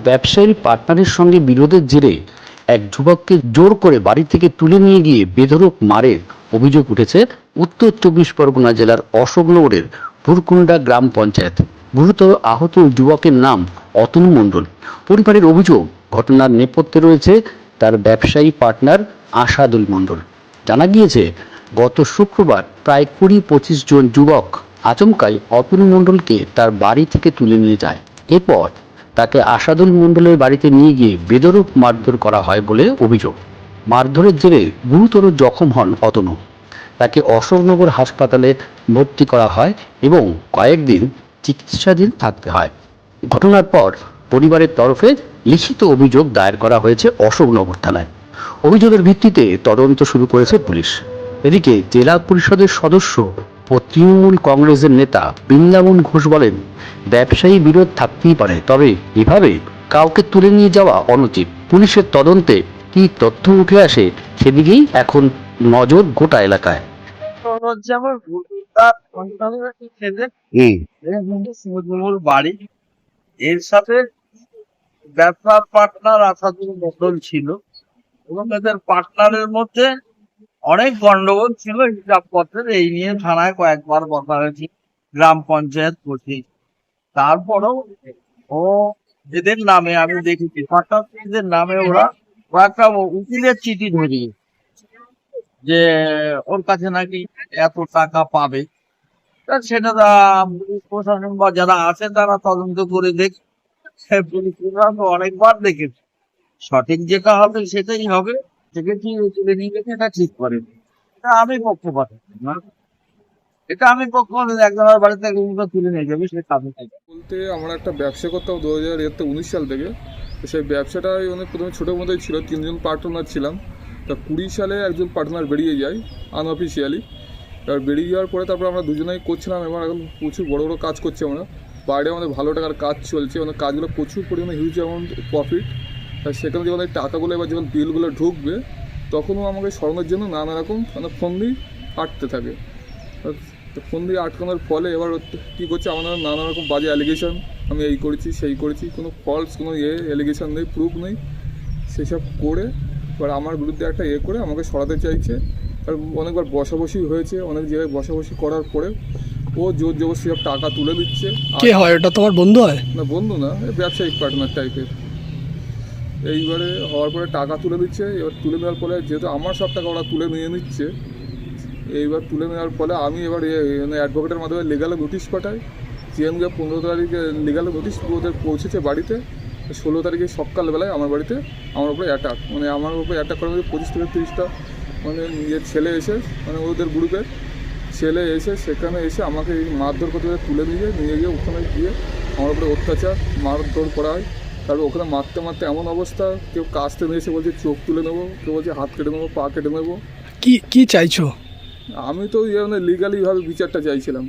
ব্যবসায়ী পার্টনারের সঙ্গে বিরোধের জেরে এক যুবককে জোর করে বাড়ি থেকে তুলে নিয়ে গিয়ে বেধড়ক মারের অভিযোগ উঠেছে উত্তর চব্বিশ পরগনা জেলার অশোকনগরের ভুরকুন্ডা গ্রাম পঞ্চায়েত। গুরুতর আহত ওই যুবকের নাম অতনু মণ্ডল। পরিবারের অভিযোগ, ঘটনার নেপথ্যে রয়েছে তার ব্যবসায়ী পার্টনার আশাদুল মণ্ডল। জানা গিয়েছে, গত শুক্রবার প্রায় ২০-২৫ জন যুবক আচমকাই অতনু মণ্ডলকে তার বাড়ি থেকে তুলে নিয়ে যায়। এরপর তাকে আশাদুল মণ্ডলের বাড়িতে নিয়ে গিয়ে বেধড়ক মারধর করা হয় বলে অভিযোগ। মারধরের জেরে গুরুতর জখম হন অতনু। তাকে অশোকনগর হাসপাতালে ভর্তি করা হয় এবং কয়েকদিন চিকিৎসাধীন থাকতে হয়। ঘটনার পর পরিবারের তরফে লিখিত অভিযোগ দায়ের করা হয়েছে অশোকনগর থানায়। অভিযোগের ভিত্তিতে তদন্ত শুরু করেছে পুলিশ। এদিকে জেলা পরিষদের সদস্য ও তৃণমূল কংগ্রেসের নেতা বৃন্দাবন ঘোষ বলেন, ব্যবসায়ী বিরোধ থাকতেই পারে, তবে এভাবে কাউকে তুলে নিয়ে যাওয়া অনুচিত। পুলিশের তদন্তে কি তথ্য উঠে আসে সেদিকেই এখন নজর গোটা এলাকায়। বাড়ি এর সাথে ব্যবসার পার্টনার আশাদুল মণ্ডল ছিল এবং এদের পার্টনারের মধ্যে অনেক গন্ডগোল ছিল হিসাবপত্রের। এই নিয়ে থানায় কয়েকবার বসা হয়েছে, গ্রাম পঞ্চায়েত করছি। তারপরেও ও এদের নামে আমি দেখেছি পার্টনারদের নামে ওরা একটা উকিলের চিঠি ধরিয়ে যে ওর কাছে নাকি এত টাকা পাবে। সেটা পুলিশ প্রশাসন বা যারা আছে তারা তদন্ত করে দেখে, পুলিশ প্রশাসন অনেকবার দেখেছে, সঠিক যেটা হবে সেটাই হবে। থেকে কি তুলে নিয়ে গেছে এটা ঠিক করে, এটা আমি পক্ষপাত না, এটা আমি পক্ষপাত একজনের বাড়িতে তুলে নিয়ে যাবে সেটা আমি বলতে আমরা একটা ব্যবসা করতাম 2019 সাল থেকে। তো সেই ব্যবসাটাই অনেক প্রথমে ছোটোর মতোই ছিল, 3 জন পার্টনার ছিলাম। তা 20 সালে একজন পার্টনার বেরিয়ে যায় আনঅফিসিয়ালি। এবার বেরিয়ে যাওয়ার পরে তারপর আমরা দুজনেই করছিলাম এবং এখন প্রচুর বড় বড় কাজ করছি আমরা। বাইরে আমাদের ভালো টাকার কাজ চলছে, আমাদের কাজগুলো প্রচুর পরিমাণে হিউজ অ্যামাউন্ট প্রফিট। আর সেখানে যখন এই টাকাগুলো এবার যখন বিলগুলো ঢুকবে তখনও আমাকে সরানোর জন্য নানা রকম ফোন দিয়ে আটতে থাকে। তো ফোন দিয়ে আটকানোর ফলে এবার কী করছে, আমাদের নানা রকম বাজে অ্যালিগেশন, আমি এই করেছি সেই করেছি, কোনো ফলস কোনো অ্যালিগেশন নেই, প্রুফ নেই, সেসব করে এবার আমার বিরুদ্ধে একটা করে আমাকে সরাতে চাইছে। আর অনেকবার বসাবসি হয়েছে, অনেক জায়গায় বসাবসি করার পরে ও জোর জবরদস্তি সব টাকা তুলে দিচ্ছে। কে হয় ওটা? তোমার বন্ধু হয়? না, বন্ধু না, ব্যবসায়িক পার্টনার টাইপের। এইবারে হওয়ার পরে টাকা তুলে দিচ্ছে। এবার তুলে নেওয়ার ফলে যেহেতু আমার সব টাকা ওরা তুলে নিয়ে নিচ্ছে, এইবার তুলে নেওয়ার ফলে আমি এবার অ্যাডভোকেটের মাধ্যমে লিগালে নোটিশ পাঠাই। জিএমকে 15 তারিখে লিগালে নোটিশ ওদের পৌঁছেছে বাড়িতে। 16 তারিখে সকালবেলায় আমার বাড়িতে আমার উপরে অ্যাটাক, মানে আমার উপরে অ্যাটাক করার মধ্যে 25 থেকে 30টা মানে নিজের ছেলে এসে, মানে ওদের গ্রুপের ছেলে এসে সেখানে এসে আমাকে এই মারধর করতে তুলে নিয়ে গিয়ে ওখানে গিয়ে আমার উপরে অত্যাচার মারধর করা হয়। তারপর ওখানে মারতে মারতে এমন অবস্থা, কেউ কাস্তে নিয়ে এসে বলছে চোখ তুলে নেবো, কেউ বলছে হাত কেটে নেবো, পা কেটে নেবো। কি চাইছো? আমি তো লিগালিভাবে বিচারটা চাইছিলাম।